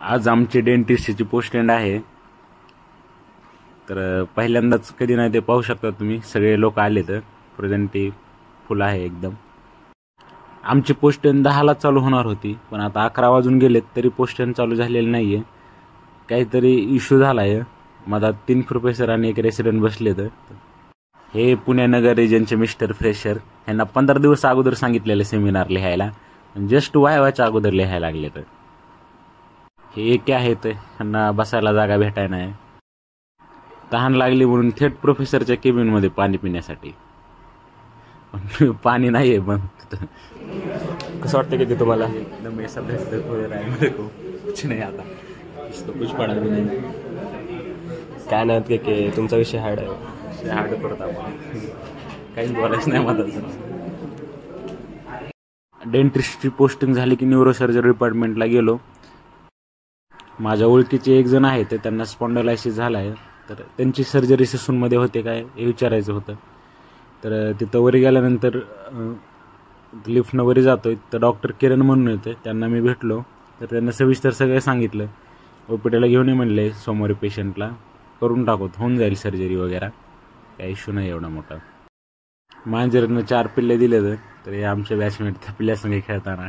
आज आमची डेंटिस्टची पोस्टएंड आहे. तर पहिल्यांदाच कधी नाही ते पाहू शकता तुम्ही, सगळे लोक आले तर प्रेझेंटी फुल आहे एकदम. आमची पोस्टएंड 10ला चालू होणार होती, पण आता 11 वाजून गेलेत तरी पोस्टएंड चालू झालेली नाही आहे. काहीतरी इश्यू झाला आहे. मधात 3 प्रोफेसर आणि एक रेसिडेंट बसले. तर हे पुणे नगर रिजनचे मिस्टर फ्रेशर, ह्यांना 15 दिवस अगोदर सांगितलेलं सेमिनार लिहायला, जस्ट वायवाच्या अगोदर लिहायला लागले. तर हे एके आहेत, ह्यांना बसायला जागा भेटाय नाही. तहान लागली म्हणून थेट प्रोफेसरच्या केबिनमध्ये पाणी पिण्यासाठी. पाणी नाही आहे. पण कसं वाटतं की ते तुम्हाला? एकदम ऐसा बेहतर हो रहा है मेरे को, कुछ नहीं आता, कुछ पड़ा भी नहीं. काय नाही की तुमचा विषय हार्ड आहे. हार्ड पडता काहीच बोलायचं नाही मला. डेंटिस्टची पोस्टिंग झाली की न्यूरोसर्जरी डिपार्टमेंटला गेलो. माझ्या ओळखीचे एक जण आहे, ते त्यांना स्पॉन्डलायसिस झाला आहे. तर त्यांची सर्जरी ससूनमध्ये होते काय हे विचारायचं होतं. तर तिथं वरी गेल्यानंतर लिफ्टनं वरी जातोय, तर डॉक्टर किरण म्हणून येते, त्यांना मी भेटलो. तर त्यांना सविस्तर सगळं सांगितलं. ओपीडीला घेऊन ये म्हणले, सोमवारी पेशंटला करून टाकू, होऊन जाईल सर्जरी वगैरे, काही इश्यू नाही एवढा मोठा. मांजरनं 4 पिल्ले दिले. तर हे आमच्या बॅचमेट त्या पिल्ल्यासंग खेळताना